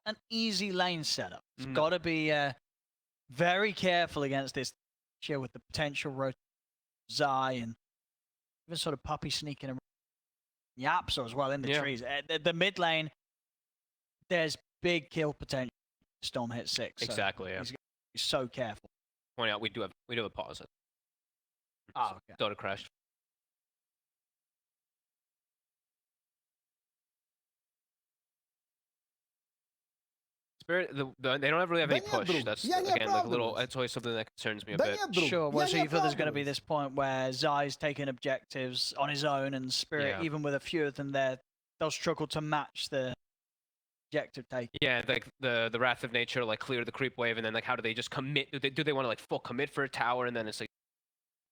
an easy lane setup. It's No. got to be very careful against this here with the potential rotation Zai and even sort of Puppy sneaking around. Yapsa as well in the trees. The mid lane, there's big kill potential. Storm hit 6. Exactly. So he's so careful. Point out we do have a pause. Oh, okay. Dota crashed. Spirit, they don't really have any push. That's again like a little. That's always something that concerns me a bit. Sure. Well, so you feel there's going to be this point where Zai's taking objectives on his own, and Spirit, even with a few of them there, they'll struggle to match the objective take. Yeah, like the Wrath of Nature, like clear the creep wave, and then like how do they just commit? Do they want to like full commit for a tower, and then it's like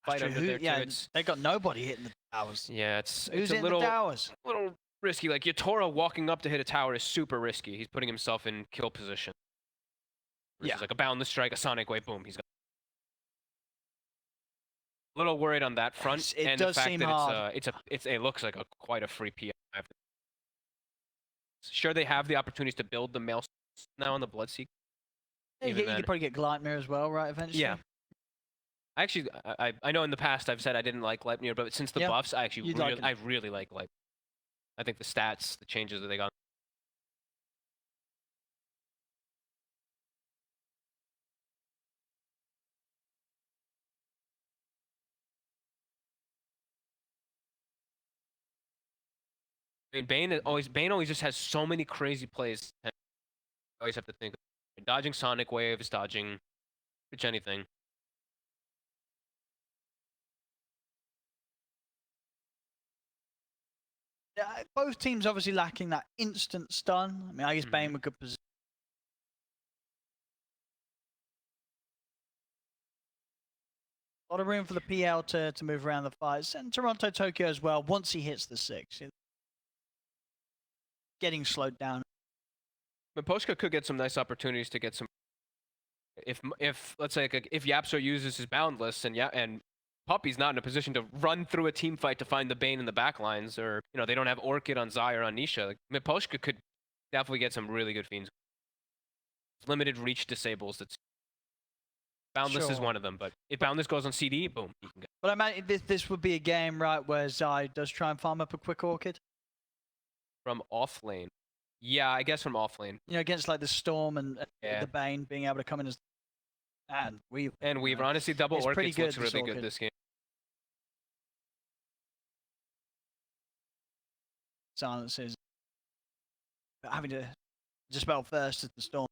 fight under there too? They got nobody hitting the towers. Yeah, it's Who's a hitting little the towers? little risky. Like Yatora walking up to hit a tower is super risky. He's putting himself in kill position. Versus like a boundless strike, a sonic wave, boom, he's got. A little worried on that front, It does seem hard. It looks like quite a free PI. Sure, they have the opportunities to build the mail now on the Bloodseeker. Yeah, you could probably get Gleipnir as well, right? Eventually. Yeah. Actually, I know in the past I've said I didn't like Gleipnir, but since the buffs, I really like Gleipnir. I think the stats, the changes that they got. I mean, Bane always just has so many crazy plays. I always have to think, dodging sonic waves, dodging pretty much anything. Yeah, both teams obviously lacking that instant stun. I mean, I guess Bane with good position. A lot of room for the PL to move around the fights, and Toronto, Tokyo as well. Once he hits the 6, getting slowed down. Miposhka could get some nice opportunities to get some. If let's say if Yapso uses his boundless and Puppy's not in a position to run through a team fight to find the Bane in the backlines, or they don't have Orchid on Zai or on Nisha, like, Miposhka could definitely get some really good fiends. Limited reach disables. That's boundless is one of them, but if boundless goes on CD, boom, he can go. But I imagine this would be a game, right, where Zai does try and farm up a quick Orchid from off lane. Yeah, I guess from off lane. Against like the Storm and the Bane being able to come in as Weaver. And Weaver, honestly, double Orchids looks really good this game. Silences. But having to dispel first as the Storm.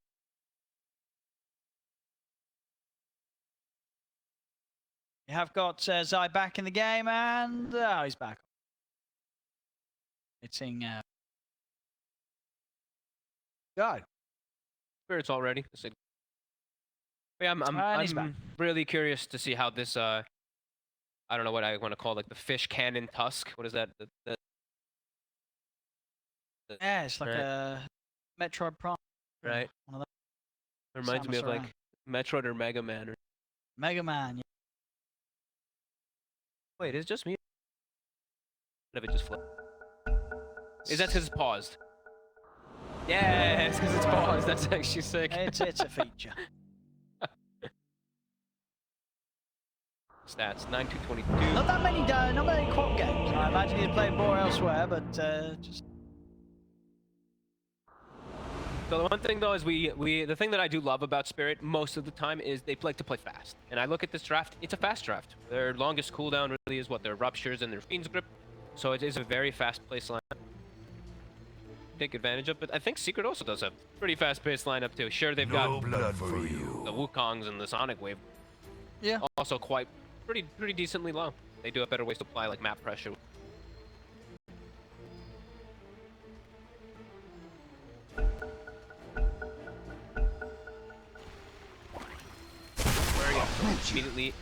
You have got Zai back in the game, and he's back. Hitting God. Spirits already. But yeah, I'm really curious to see how this I don't know what I want to call, like the fish cannon tusk. What is that? Yeah, it's like a Metroid Prime. Right. One of those. It reminds me of like Metroid or Mega Man. Or... Mega Man. Yeah. Wait, it's just me. What if it just flipped? Is that because it's paused? Yeah, it's because it's paused. That's actually sick. It's a feature. Stats 9-2-22. Not many quad games. I imagine he's played more elsewhere, but just. So the one thing though is the thing that I do love about Spirit most of the time is they like to play fast. And I look at this draft, it's a fast draft. Their longest cooldown really is their Ruptures and their Fiend's Grip. So it is a very fast-paced lineup. Take advantage of, but I think Secret also does a pretty fast-paced lineup too. Sure, they've got blood for you. The Wukongs and the Sonic Wave. Yeah. Also pretty decently low. They do have better ways to apply like map pressure. Immediately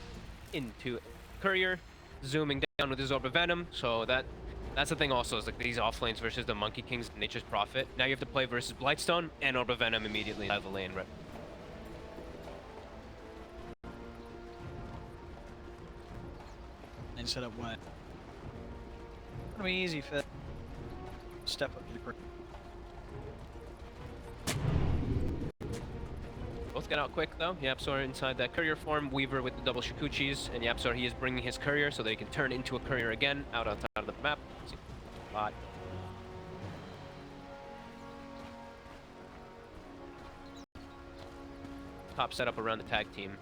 into Courier, zooming down with his Orb of Venom. So that's the thing also, is like these offlanes versus the Monkey Kings, Nature's Prophet. Now you have to play versus Blightstone and Orb of Venom immediately out of the lane. Right? And set up what? It's gonna be easy for step up to the group. Both get out quick though. Yapsor inside that courier form, Weaver with the double Shikuchis, and Yapsor, he is bringing his courier so they can turn into a courier again out outside of the map. See a lot. Top setup around the tag team.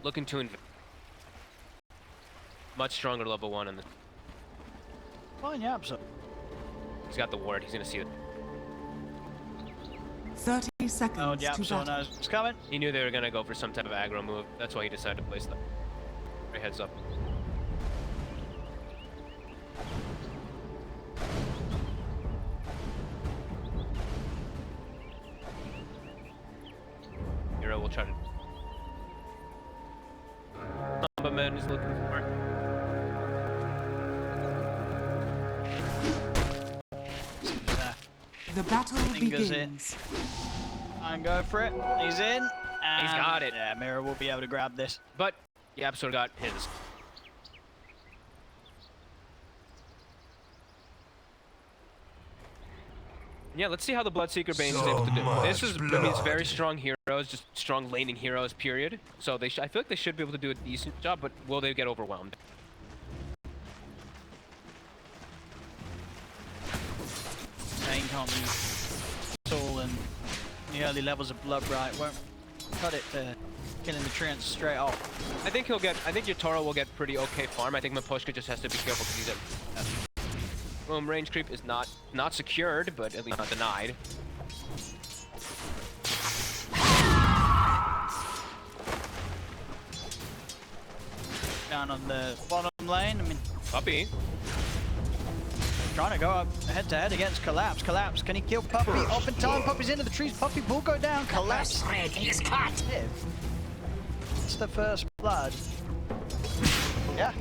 Looking to invade. Much stronger level 1 in the. Fine, Yapsor. He's got the ward. He's gonna see it. 30 seconds Oh, to Yapsor battle. knows it's coming. He knew they were gonna go for some type of aggro move. That's why he decided to place that. Right, heads up. Hero will try to. Bomberman is looking for. The battle Fingers begins. And go for it. He's in. And He's got it. Yeah, Mira will be able to grab this. But Yapsor got his. Yeah, let's see how the Bloodseeker Bane is able to do. This is, I mean, it's very strong heroes, just strong laning heroes, period. So they, I feel like they should be able to do a decent job, but will they get overwhelmed? Bane can't be tall and the early levels of Blood Bright won't cut it to killing the treants straight off. I think he'll get. I think Yotaro will get pretty okay farm. I think Miposhka just has to be careful because he's at. Boom, range creep is not secured, but at least not denied. Down on the bottom lane, I mean, Puppy. trying to go up head to head against Collapse. Collapse, can he kill Puppy? Off in time, Puppy's into the trees. Puppy will go down. Collapse. He's cut. It's the first blood. Yeah,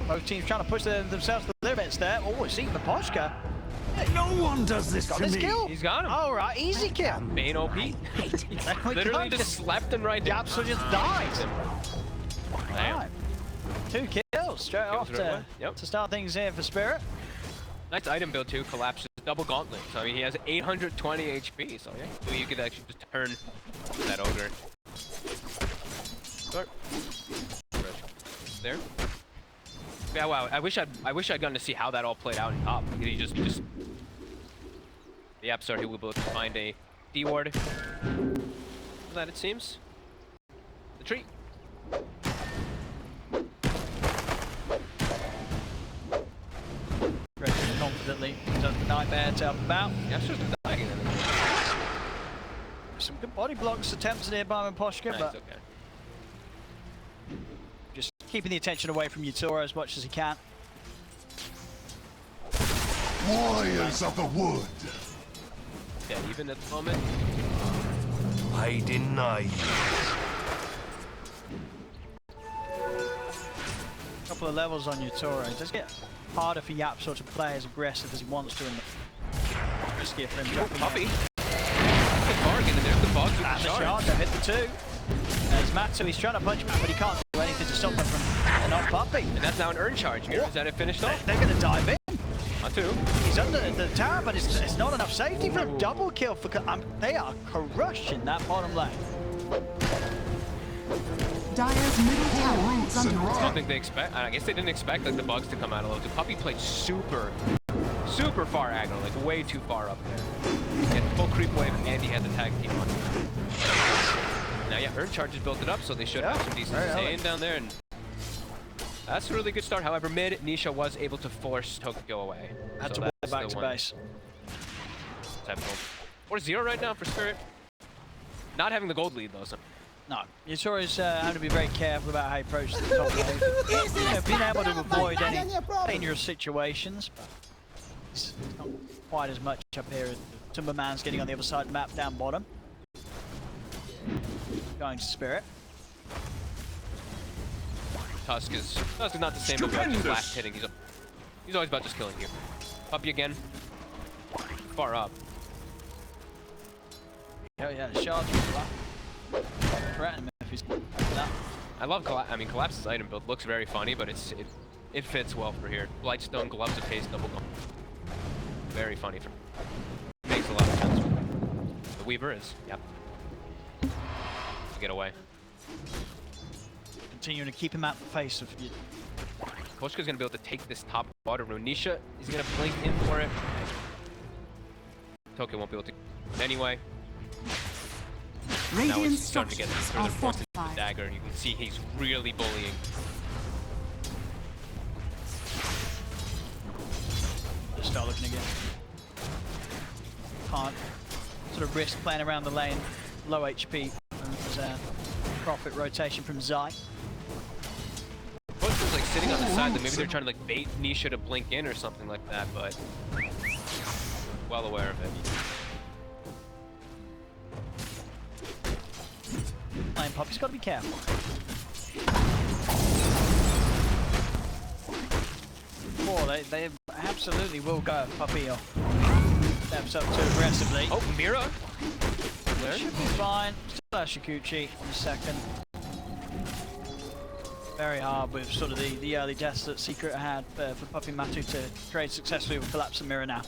both teams trying to push themselves to the limits there. Oh, it's eating the Poshka. No one does this Got to this me. kill. He's got him. All right, easy kill. Bane OP. Literally just slept and right down. Yapsor just died. Damn. Right. 2 kills straight off right away. Yep. to start things here for Spirit. Nice item build too. Collapses double gauntlet. So I mean, he has 820 HP. So yeah, so you could actually just turn that ogre. Start. There. Yeah, wow. I wish I'd gotten to see how that all played out in top. He just. The Yapsor, he will be able to find a D ward. That it seems. The tree. Very confidently does the nightmare to help him out. Yapsor's dying. Some good body blocks attempted here by Miposhka, Nice, but okay. just keeping the attention away from Yotaro as much as he can. Warriors of the wood, Yeah, even at the moment. I deny you. Couple of levels on Yotaro. It does get harder for Yapsor to play as aggressive as he wants to, and riskier for him. Oh, Puppy. Good bargain, and there's the box with And the the charge. shard, hit the 2. There's Matsu, he's trying to punch back, but he can't do anything to stop him from not Puppy. And that's now an earn charge. Here, is that it finished off? They're going to dive in. Not two. He's under the tower, but it's not enough safety for him. Double kill for... they are crushing that bottom lane. Dyer's middle tower is under I don't attack. think they expect. I guess they didn't expect like the bugs to come out of low. The Puppy played super far aggro, like way too far up there. He had full creep wave, and he had the tag team on. Now, yeah, Earn Charges built it up, so they should have some decent very sustain down there. And that's a really good start. However, mid, Nisha was able to force Tokyo away. Had so to walk that's back the to one base. typical. 4-0 right now for Spirit. Not having the gold lead, though. So. No, Yotoro's having to be very careful about how he approaches the top lane. You know, being able to avoid any dangerous situations, but it's not quite as much up here as Timberman's getting on the other side of the map down bottom. Going to Spirit. Tusk is not the same about just last hitting. He's always about just killing you. Puppy again. Far up. Oh yeah, the shards threaten him if he's that. I love Collapse's item build. Looks very funny, but it fits well for here. Blightstone, Gloves of Haste, double gun. Very funny for makes a lot of sense. The Weaver is, yep. to get away. Continuing to keep him out the face of you. Poshka's gonna be able to take this top water room. Nisha is gonna blink in for it. Tokyo won't be able to anyway. Now Radiant it's starting to get structures further are forced into the fortified. dagger, and you can see he's really bullying. Just start looking again. Can't sort of risk playing around the lane. Low HP. And there's a profit rotation from Zai. Poshka's like sitting on the side, that maybe they're trying to like bait Nisha to blink in or something like that, but well aware of it. Playing Poppy's got to be careful. They absolutely will go Puppy or steps up too aggressively. Oh, Mira! There. Should be fine. Still has Shikuchi in a second. Very hard with sort of the early deaths that Secret had for Puppy Matu to trade successfully with Collapse and Mirror now.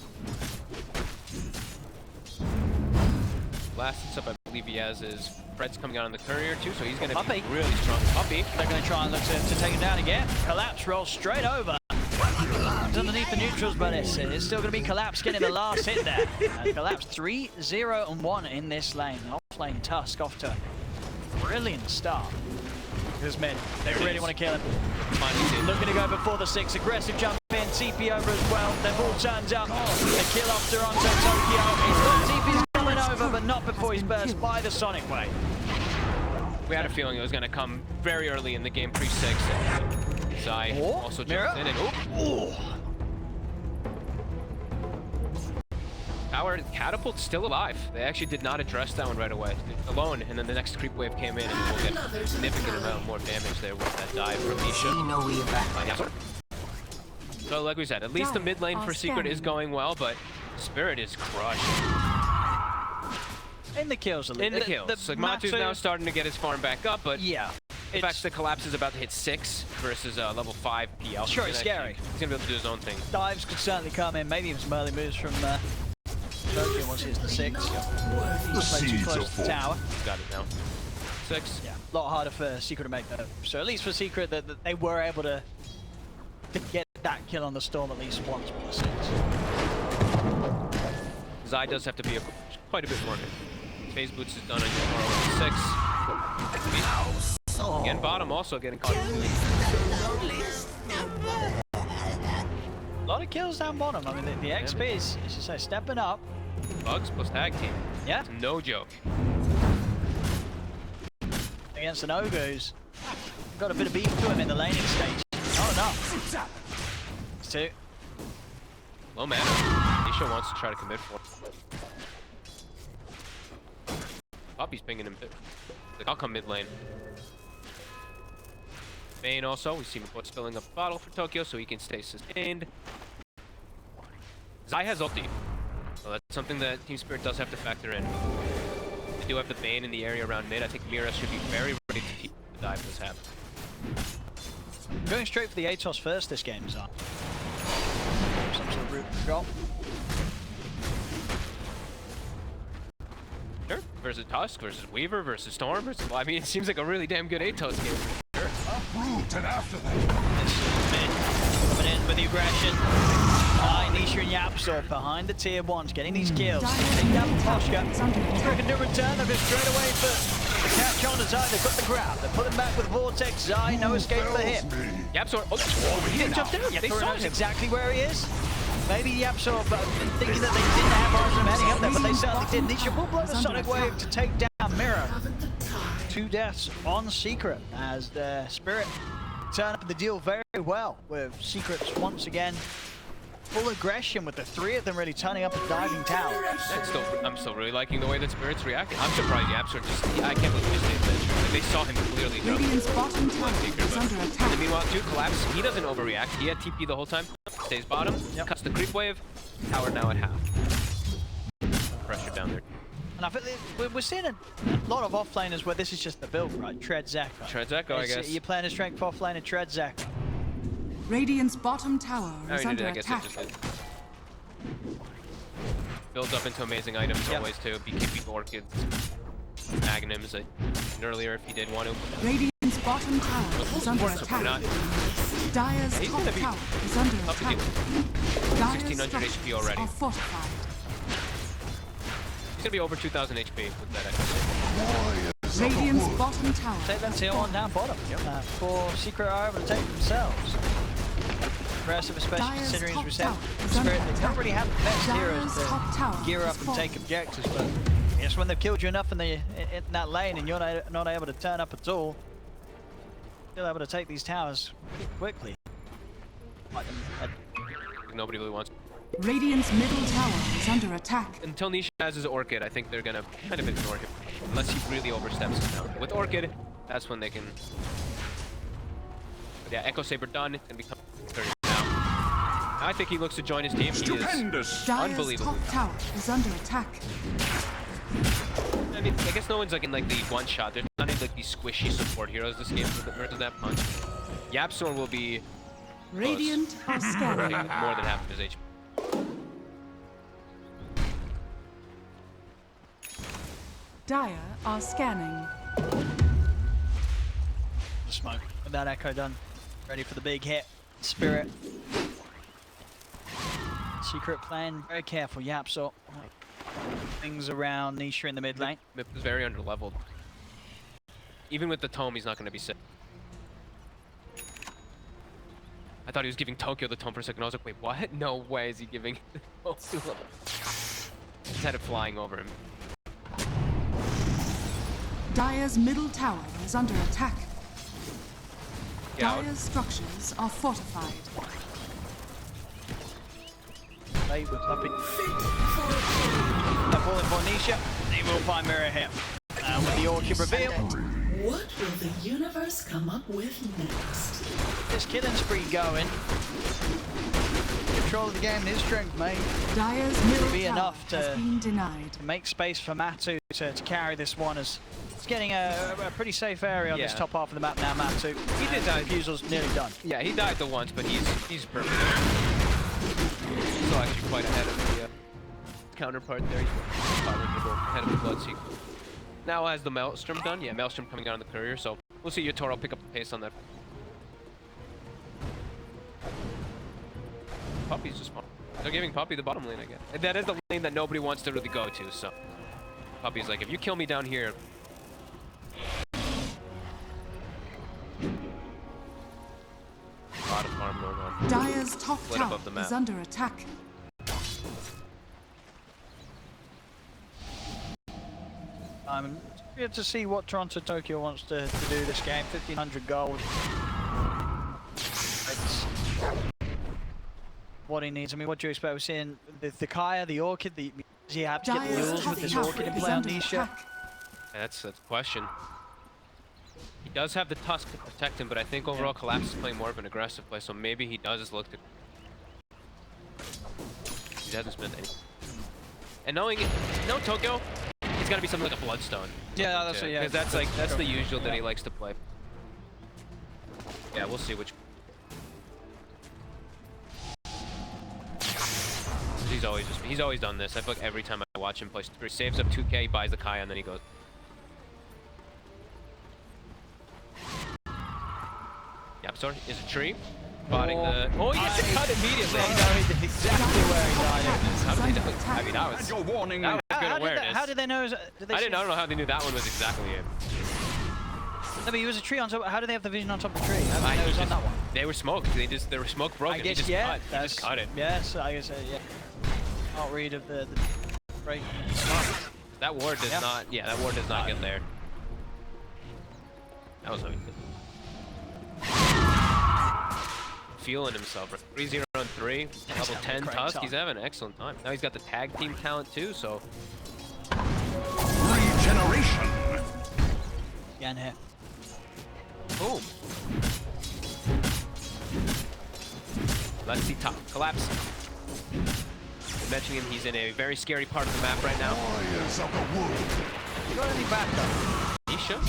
Last up, I believe he has is Fred's coming out on the courier too, so he's going to Puppy. be really strong. Puppy. They're going to try and look to take him down again. Collapse rolls straight over. It's underneath the neutrals, but it's still going to be Collapse getting the last hit there. Collapse 3-0-1 in this lane. Off lane Tusk off to a brilliant start. This mid, they really want to kill him. Looking to go before the 6. Aggressive jump in, TP over as well. Then ball turns up. The kill off Toronto Tokyo. He's got TP's coming over, but not before he's burst by the Sonic Wave. We had a feeling it was going to come very early in the game, pre-6. Zai also jumps in and Power Catapult's still alive. They actually did not address that one right away. Alone, and then the next creep wave came in, and we'll get a significant amount more damage there with that dive from Nisha. So like we said, at least the mid lane for Secret is going well, but Spirit is crushed. In the kills a little. In the kills. So Matu's now starting to get his farm back up, but yeah. the fact that Collapse is about to hit 6 versus level 5 PL. Sure, it's scary. He's gonna be able to do his own thing. Dives could certainly come in. Maybe even some early moves from Tokyo once he's the 6. The seeds close are to the formed. tower. Got it now. 6. Yeah, a lot harder for Secret to make that. So at least for Secret, that they were able to get that kill on the Storm at least once with the 6. Zai does have to be quite a bit more. Phase Boots is done on your 6. Again, bottom also getting caught. A lot of kills down bottom. I mean, the XP is, as you say, stepping up. Bugs plus tag team. Yeah. No joke. Against an Ogre who's got a bit of beef to him in the laning stage. Not enough. It's 2. Low mana. Nisha wants to try to commit for it. Poppy's pinging him. Like, I'll come mid lane. Bane also, we see Mapot's filling up a bottle for Tokyo so he can stay sustained. Zai has ulti. So that's something that Team Spirit does have to factor in. They do have the Bane in the area around mid. I think Mira should be very ready to keep the dive this happen. Going straight for the Atos first this game, Zai. Some sort of root drop. Sure. Versus Tusk, versus Weaver, versus Storm, versus... Well, I mean, it seems like a really damn good Atos game. Sure. Root and after them. This is mid. Coming in with the aggression. Nisha and Yapsor behind the tier 1s, getting these kills. Take down Poshka. Striker can do a return. They'll go straight away for the catch on to Zai. They've got the grab. They're pulling back with Vortex. Zai, no escape for him. Yapsor. Oh, he didn't jump down. Yeah, they saw knows him. exactly where he is. Maybe Yapsor, but thinking that they didn't have Arsenal heading up there, but they certainly did. Nisha will blow the Sonic Wave to take down Mirror. 2 deaths on Secret as the Spirit turn up the deal very well with Secrets once again. Full aggression with the 3 of them really turning up a diving tower. I'm still really liking the way that Spirit's reacting. I'm surprised Yapsor just... I can't believe they adventure. Like, they saw him clearly. Radiant's bottom tower is under attack. And meanwhile, too, Collapse, he doesn't overreact. He had TP the whole time. Stays bottom, cuts the creep wave. Tower now at half. Pressure down there. And I feel we're seeing a lot of offlaners where this is just the build, right? Tread Zeko. Tread Zeko, I guess. You're playing a strength offlane and Tread Zeko. Radiant's bottom tower is under I guess attack. it just did. Builds up into amazing items always too. BKB Orchids. Magnums earlier if he did want to. Radiant's bottom tower is under attack. Not, Dire's he's top gonna be tower is under tough to attack. deal. Dire's 1600 HP structures already. are fortified. He's gonna be over 2000 HP with that Echo. Radiant's bottom tower. Take that tier one down bottom. For Secret are able to take themselves. Impressive, especially Dire's considering top his reset tower is spirit. under They don't attack. really have the best heroes Dire's top tower to gear up is and falling. take objectives, but yes, when they've killed you enough in that lane and you're not able to turn up at all, still able to take these towers pretty quickly. Nobody really wants. Radiant's middle tower is under attack. Until Nisha has his Orchid, I think they're gonna kind of ignore him. Unless he really oversteps him now. With Orchid, that's when they can. But yeah, Echo Saber done. It's gonna become 30 now. I think he looks to join his team. He is Stupendous. Dire's unbelievable. top tower is under attack. I mean, I guess no one's like in like the one shot. There's not any like these squishy support heroes this game versus that punch. Yapsor will be Radiant are scanning. like, more than half of his HP. Dire are scanning. Smoke. With that Echo done. Ready for the big hit. Spirit. Secret playing very careful. Yapsor. Things around Nisha in the mid lane. Mip is very underleveled. Even with the tome, he's not going to be sick. I thought he was giving Tokyo the tome for a second. I was like, wait, what? No way is he giving the tome to him. Just had it flying over him. Dire's middle tower is under attack. Get out. Dire's structures are fortified. They were puppy. They're falling for Nisha. They will find Mirror here. And with the Orchid reveal, What will the universe come up with next? this killing spree going. Control of the game and his strength, mate. Dire's middle Be tower enough has to- been denied. To make space for Matu to carry this one as it's getting a pretty safe area on this Yeah. top half of the map now, Matu. He did die. Refusal's nearly done. Yeah, he died the once, but he's perfect. Still actually quite ahead of the counterpart there. He's 500 gold ahead of the Bloodseeker. Now has the Maelstrom done? Yeah, Maelstrom coming out on the courier, so we'll see Yotaro pick up the pace on that. Puppy's just fun. They're giving Puppy the bottom lane again. And that is the lane that nobody wants to really go to, so. Puppy's like, if you kill me down here. A lot of farm going on. Dire's top Split tower above the map. is under attack. I'm good to see what Toronto Tokyo wants to do this game. 1500 gold. It's what he needs. I mean, what do you expect? We're seeing the Kaya, the Orchid, does he have to get the Dire's duels top with this tower Orchid in is play on under Nisha? attack. That's the question. He does have the Tusk to protect him, but I think overall Collapse is playing more of an aggressive play, so maybe he does look to. He hasn't spent any. And knowing no Tokyo, it's gotta be something like a Bloodstone. Yeah, that's what, yeah. Because that's the usual that he likes to play. Yeah, we'll see which. He's always done this. I feel like every time I watch him play, he saves up 2k, he buys the Kaya, and then he goes. Yapsor is a tree. Spotting the. Oh, he gets a cut immediately. Exactly where he died. How did they know? I mean, that was. And you're warning That me. was good awareness. How did they know? I don't know how they knew that one was exactly it. No, but he was a tree on top. How did they have the vision on top of the tree? How did they know He it was on just- that one? They were smoked. They were smoke broken. I guess, he just yeah. cut. He just cut it. Yes, I guess, yeah. Can't read of the break. That ward does Yeah. not. Yeah, that ward does not get there. That was good. Feeling himself. 3-0 on 3. Level 10 great Tusk. time. He's having an excellent time. Now he's got the tag team talent too. So Regeneration. Again here. boom. Let's see top collapse. Mentioning he's in a very scary part of the map right now. Warriors of the wood. You got any backup? He should.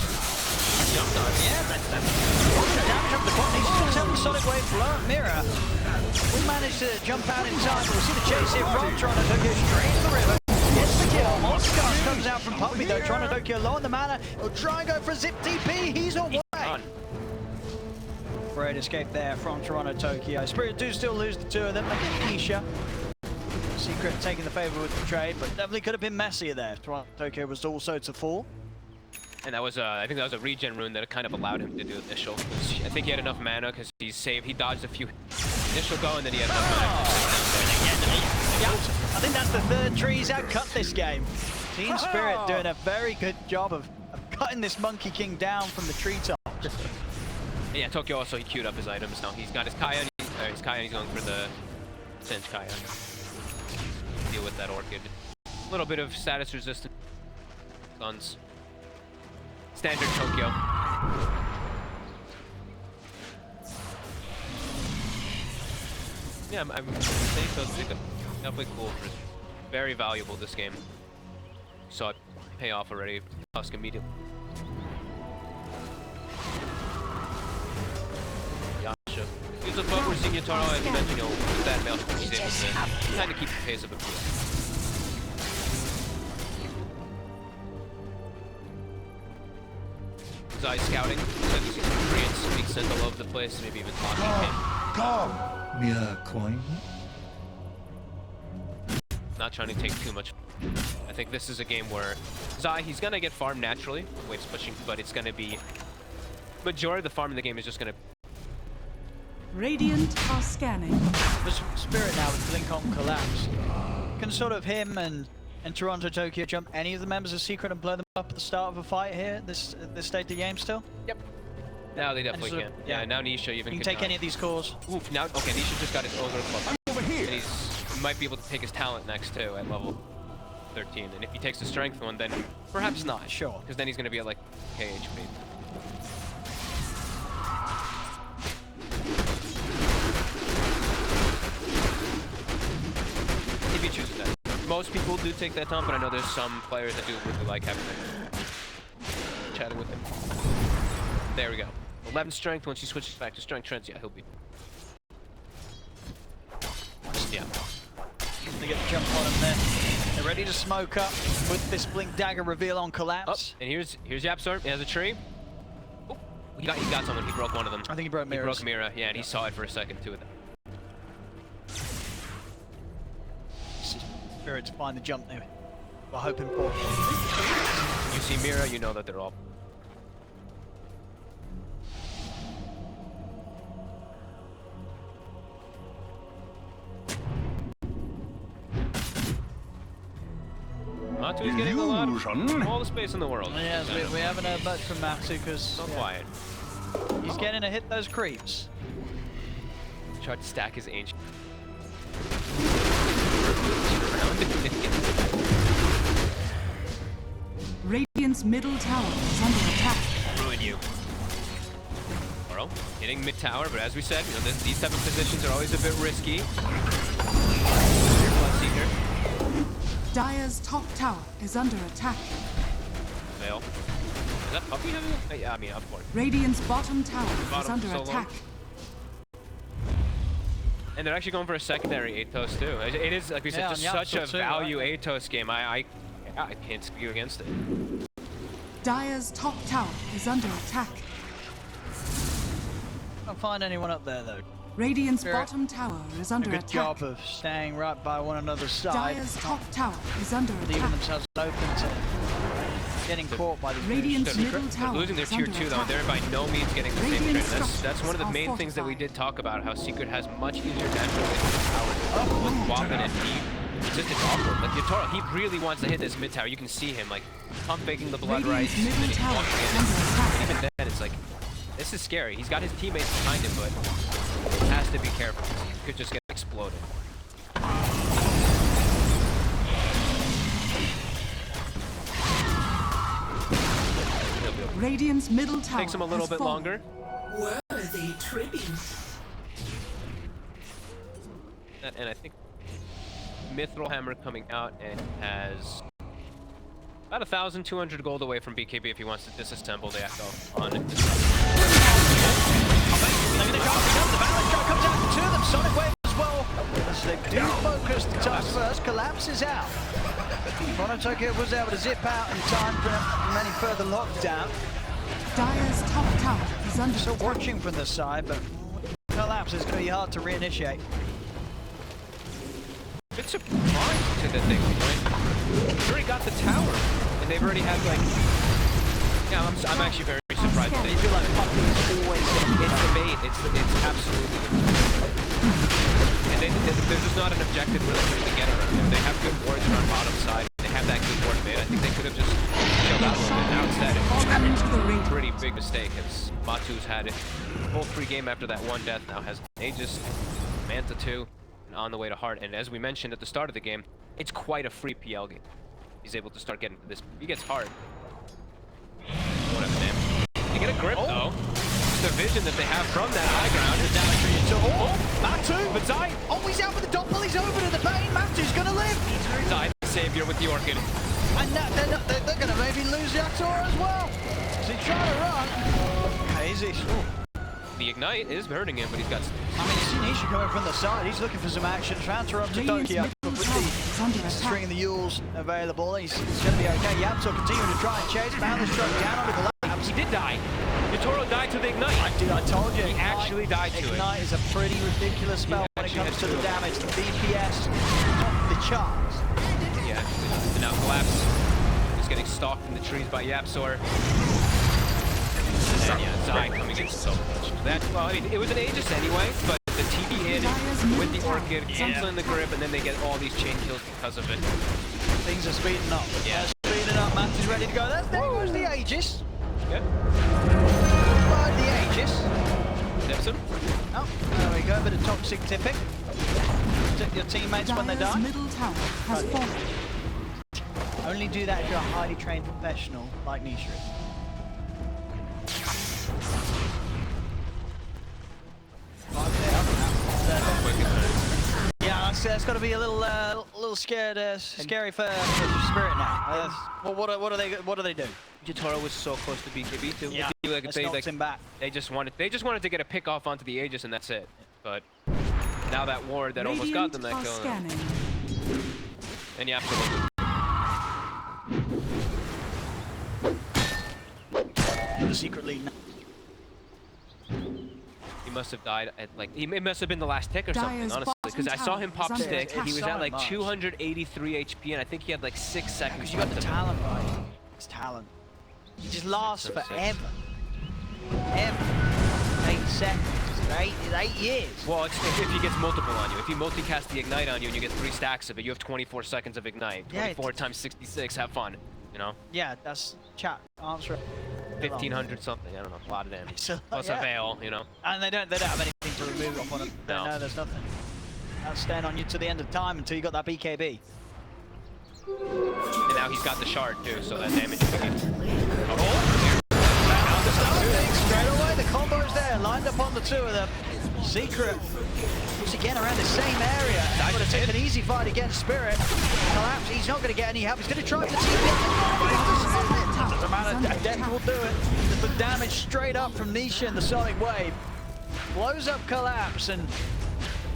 Jumped on. Yeah, that's damage up the clock. He's just going to Sonic Wave blow Mirror. We managed to jump out in time, but we see the chase here from Toronto Tokyo straight to the river. Gets the kill. Moscow comes out from Puppy though. Toronto Tokyo low on the mana. He'll try and go for a zip TP. He's away. Great escape there from Toronto Tokyo. Spirit do still lose the two of them. They get Nisha. Secret taking the favor with the trade, but definitely could have been messier there. Toronto Tokyo was also to fall. And that was, I think that was a regen rune that kind of allowed him to do initial. I think he had enough mana because he dodged a few initial go, and then he had enough mana. Yeah, I think that's the third tree he's outcut this game. Team Spirit doing a very good job of cutting this Monkey King down from the treetops. Yeah, Tokyo also, he queued up his items now. He's got his Kaya, he's going for the Singe Kaya. Deal with that Orchid. A little bit of status resistance. Guns. Standard Tokyo. Yeah, I'm saying so. Definitely cool. Very valuable this game. Saw it pay off already. Tusk immediately. Yasha. He's a bug. We're seeing Yataro, as you mentioned, with that male, he's able to kind of keep the pace of it. Zai scouting, so you see some Koreans being sent all over the place, maybe even talking him. Come! Mere coin. Not trying to take too much. I think this is a game where Zai, he's gonna get farmed naturally, waves pushing, but it's gonna be majority of the farm in the game is just gonna. Radiant are scanning. The Spirit now with Blink on collapse. Can sort of him and Toronto Tokyo jump any of the members of Secret and blow them up at the start of a fight here, this state of the game still? Yep. Now they definitely sort can. of, Yeah, now Nisha even can can take any of these cores. Oof, now, okay, Nisha just got his Ogre Club. Over here! And he might be able to take his talent next too at level 13. And if he takes the strength one, then perhaps not. Sure. Because then he's going to be at like KHP. If he chooses that. Most people do take that taunt, but I know there's some players that do really like having it. Chatting with him. There we go. 11 strength. Once he switches back to strength trends, yeah, he'll be. Yeah. They get the jump on him there. They're ready to smoke up with this Blink Dagger reveal on collapse. Oh, and here's Yapsar. He has a tree. Oh, he got someone. He broke one of them. I think he broke Mira's. He broke Mira, yeah, and he saw it for a second too. Spirit to find the jump there. We're hoping for. You see Mira, you know that they're all. Matu's getting a lot of all the space in the world. Yes, we haven't heard much from Matu because So quiet. he's getting to hit those creeps. Tried to stack his ancient. Radiant's middle tower is under attack. Ruin you. Oro hitting mid tower, but as we said, you know, these type of positions are always a bit risky. Seeker. Dire's top tower is under attack. Fail. Is that Puppy having it? Yeah, I mean, of course. Radiant's bottom tower is Bottom under solo. attack. And they're actually going for a secondary Atos too. It is, like we said, Yeah, just and such a Yapsor too, value right? Atos game. I can't spew against it. Dire's top tower is under attack. Can't find anyone up there though. Radiant's Spirit. bottom tower is A under good attack. job of staying right by one another's side, Dire's top tower is under leaving attack. themselves open to getting caught by these Radiant's moves. middle They're tower losing their is tier under 2 though. attack. They're by no means getting the same Radiant trade. That's one of the structures main are things that we fortified. did talk about, how Secret has much easier natural power with Wapin and Deep. It's just it's awkward. Like Yatoro, he really wants to hit this mid tower. You can see him like pump faking the blood rights, Radiant's and then middle he's tower walking is in. under attack. Even then, it's like this is scary. He's got his teammates behind him, but he has to be careful. He could just get exploded. Radiant's middle tower Takes him a little has bit fallen. longer. Worthy tribute. And I think Mithril Hammer coming out and has about 1,200 gold away from BKB if he wants to disassemble the Echo on it. They're gonna go up, the balance shot comes out to them, Sonic Wave as well. As they do focus the task first, collapses out. Tokyo was able to zip out in time from any further lockdown. Dire's top tower is under Still attack. watching from the side, but collapse is going to be hard to reinitiate. Bit surprised to that they already got the tower, and they've already had like. Yeah, I'm actually very surprised. They feel like Puppy is always It's the bait. It's absolutely the bait. And there's just not an objective really to get around them. They have good wards around bottom side. They have that good ward made. I think they could have just chilled out a little bit. Now instead, it's a pretty big mistake as Matu's had it. Full free game after that one death. Now has Aegis, Manta 2, and on the way to Heart. And as we mentioned at the start of the game, it's quite a free PL game. He's able to start getting to this. He gets Heart. Whatever, damn. They get a grip though. The vision that they have from that high ground is down Matu, but Zai. Oh, he's out with the doppel, he's over to the bane. Matu's gonna live. Zai, the savior with the Orchid. And they're gonna maybe lose Yatora as well. Is he trying to run? Easy. The Ignite is hurting him, but he's got... I mean, you see Nisha coming from the side. He's looking for some action. Transfer up to Tokyo. But with the string of the Yules available, he's gonna be okay. Yapto continuing to try and chase. Boundless struck down onto the labs. He did die. Yatoro died to the Ignite. I told you. He actually died to it. Ignite is a pretty ridiculous spell when it comes to the damage. The DPS, top of the charts. Yeah, and now Collapse is getting stalked in the trees by Yapsor. And yeah, Zai coming in so much. Well, I mean, it was an Aegis anyway, but the TB in with the Orchid, canceling the grip, and then they get all these chain kills because of it. Things are speeding up. Yeah. Speeding up. Matt is ready to go. There goes the Aegis. Yep. Find the Aegis. Tips him. Oh, there we go. A bit of toxic tipping. Tip your teammates when they Dire's die. middle tower has fallen. Only do that if you're a highly trained professional like Nisha is. Yeah, it's got to be a little scared, scary for Spirit now. Well, what do they do? Jotaro was so close to BKB too. Yeah, Like, knocks him back. They just wanted to get a pick off onto the Aegis and that's it. But now that ward that almost got them that kill. Scanning. And yeah, absolutely. The secret lead now. He must have died at like it must have been the last tick or something, Dire's honestly, because I saw him pop bottom stick tower and he is was under at like attack. 283 HP and I think he had like 6 seconds. Because you got the left of talent, right? It's talent. It just lasts Six. forever. Ever. 8 seconds. It's 8 years. it. Well, it's if he gets multiple on you. If he multicast the Ignite on you and you get 3 stacks of it, you have 24 seconds of Ignite. Yeah, 24 times 66, have fun. You know? Yeah, that's chat. Answer. 1500 something, I don't know, a lot of damage. It's a lot, Plus yeah. a veil, you know? And they don't have anything to remove upon them. No. No, there's nothing. That's staying on you to the end of time until you got that BKB. And now he's got the shard too, so that damage is big. Straight away, the combo's there, lined up on the two of them. Secret, once again around the same area. Able to take an easy fight against Spirit. Collapse, he's not going to get any help. He's going to try for the TP. Doesn't matter, Death will do it. The damage straight up from Nisha and the Sonic Wave. Blows up Collapse, and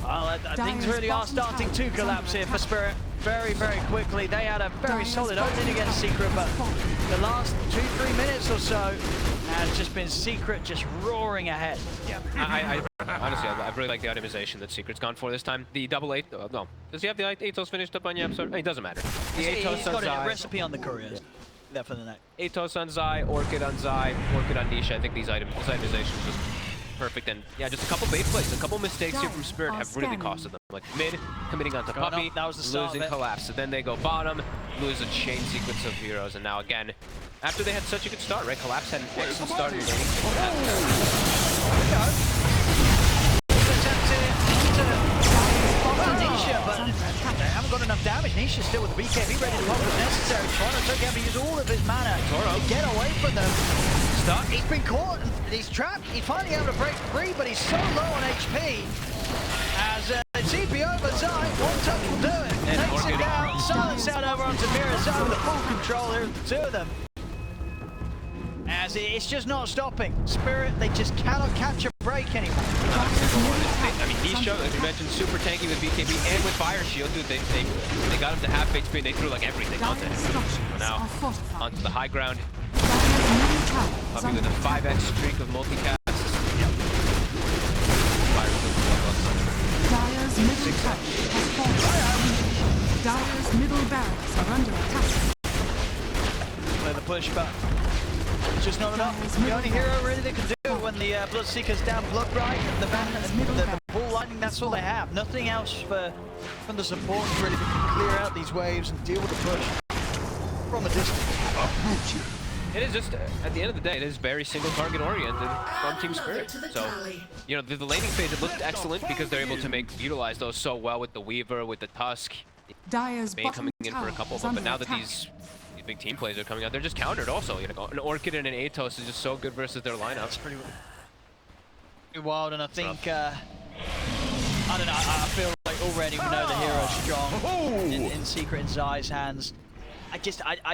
well, things really are starting to collapse here for Spirit. Very, very quickly. They had a very solid opening against Secret, but the last 2-3 minutes or so has just been Secret just roaring ahead. Yeah, I honestly, I really like the itemization that Secret's gone for this time. The double 8, no. Does he have the Atos finished up on Yapsor? It doesn't matter. The He's Atos on got a Zai. recipe on the couriers. There for the neck. Atos on Zai, Orchid on Zai, Orchid on Nisha. I think these itemizations just perfect. And yeah, just a couple bait plays, a couple mistakes here from Spirit have really costed them. Like mid, committing onto Going Puppy, up, that was the start losing of it. Collapse. So then they go bottom, lose a chain sequence of heroes. And now again, after they had such a good start, right? Collapse had an excellent start in the Nisha, but they haven't got enough damage. Nisha's still with the BKB ready to pop as necessary. Toronto Tokyo to use all of his mana to get away from them. Stuck. He's been caught and he's trapped. He's finally able to break free, but he's so low on HP. As TP over Zai, one touch will do it. Takes him down, silence out over onto Mira. Zai with the full control here of the two of them. as it's just not stopping. Spirit, they just cannot catch a break anymore. I mean, he showed, as you mentioned, super tanky with BKB and with Fire Shield, dude. They got him to half HP and they threw like everything onto him. Now, onto the high ground. Puppy with a 5x streak of multicasts. Yep. Fire Dire's middle tower has fallen. Dire's middle barracks are under attack. Play the push, but it's just not enough. The only hero really that can do it when the Bloodseeker's down Blood Right and the Ball Lightning, that's all they have. Nothing else from the support really that can clear out these waves and deal with the push from a distance. It is just, at the end of the day, it is very single target oriented from Team Spirit. So, you know, the laning phase, it looked excellent because they're able to utilize those so well with the Weaver, with the Tusk. Dire's May coming in for a couple, but now that these big team plays are coming out, they're just countered also. You know, an Orchid and an Atos is just so good versus their lineup. It's pretty wild, and I think, I don't know, I feel like already we know the hero's strong in Secret in Zai's hands. I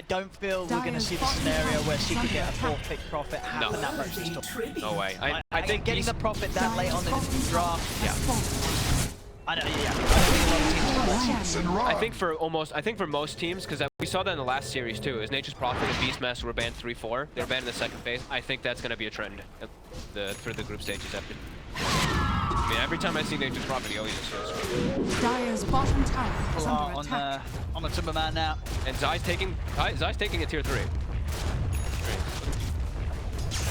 don't feel we're going to see the scenario where Secret get a 4-pick profit happen that much this time. No way. I think getting the profit that late on the draft, yeah. I don't think a lot of teams will. I think for most teams, because we saw that in the last series too, is Nature's Prophet and Beastmaster were banned 3-4. They were banned in the second phase. I think that's going to be a trend for the group stages after. I mean, every time I see Nature's Prophet, he always just shows. Dire's bottom tower is under attack. On the Timberman now. And Zai's taking a tier 3.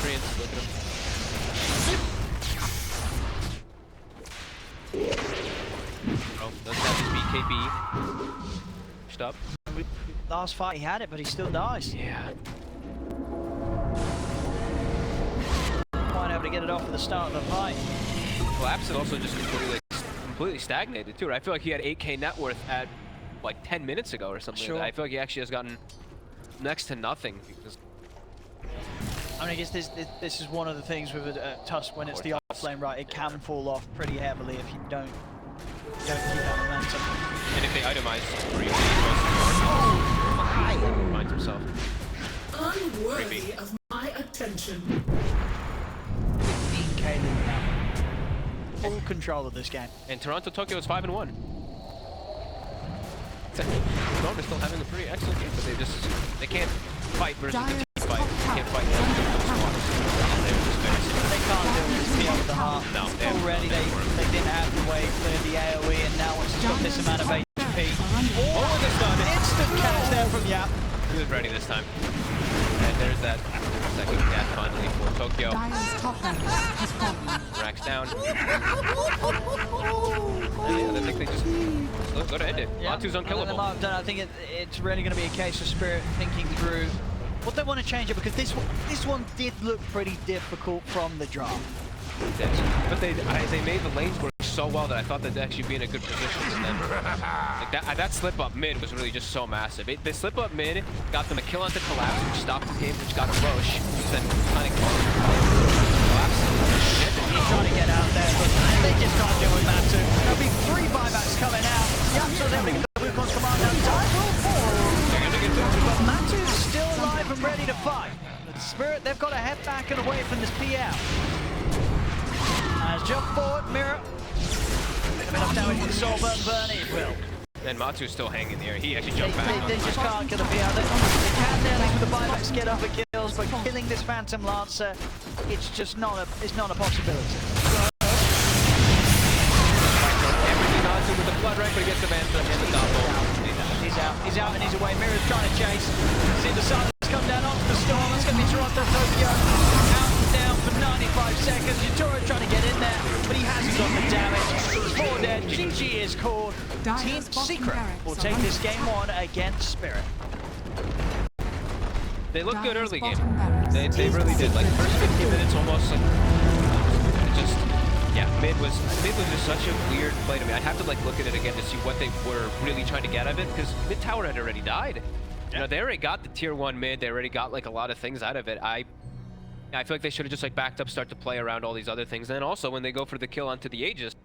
Koreans, look at him. Oh, doesn't have his BKB. Pushed up. Last fight he had it, but he still dies. Yeah. Quite able to get it off at the start of the fight. Well, Absent also just completely stagnated too. Right? I feel like he had 8k net worth at like 10 minutes ago or something. Sure. Like that. I feel like he actually has gotten next to nothing because. I mean, I guess this is one of the things with Tusk when it's the off lane, right? It can fall off pretty heavily if you don't keep that momentum. And if they itemize for you, he finds himself. Unworthy of my attention. 15k lead now. Full control of this game. And Toronto Tokyo is 5-1. Norman's still having a pretty excellent game, but they can't fight versus the team fight. They can't fight versus the squads. They can't do it. It's beyond the heart. No, already they didn't have the way clear the AoE, and now once it's got this amount of HP, all of a sudden, instant catch there from Yap. He was ready this time. And there's that second cat finally for Tokyo. Dire's top barracks has fallen. Racks down. And I think they just go to end it. Yeah. Matu's unkillable. I think it's really going to be a case of Spirit thinking through what they want to change it, because this one did look pretty difficult from the draft. But they made the lanes work so well that I thought they'd actually be in a good position. And then, like that slip up mid was really just so massive. The slip up mid got them a kill onto Collapse, which stopped the game, which got a Roche, which then kind of Collapse. He's trying to get out there, but they just can't deal with Matu. There'll be 3 buybacks coming out. Yapso's able to get the Wukon's command down. Time will fall. They're gonna get through. But Matu's still alive and ready to fight. But Spirit, they've got to head back and away from this PL. As jump forward, Mirror. Enough damage with the Soul Burn, it will. And Matu's still hanging there. He actually jumped back. They just can't get the PL. They can nearly with the buybacks get up and kills, but killing this Phantom Lancer, it's just not a possibility. Everything Matu with the flood right, but he gets the Phantom and the double. He's out and he's away. Mirror's trying to chase. See the silence come down onto the storm. It's going to be Toronto Tokyo. Out and down for 95 seconds. Yutoro's trying to get in there, but he hasn't got the damage. 4 dead. GG is called. Team Secret will take this game 1 against Spirit. They looked good early game. They really did. Like first 15 minutes almost like just mid was just such a weird play to me. I'd have to like look at it again to see what they were really trying to get out of it, because mid tower had already died. You know, they already got the tier 1 mid. They already got like a lot of things out of it. I feel like they should have just like backed up, start to play around all these other things. And then also when they go for the kill onto the Aegis,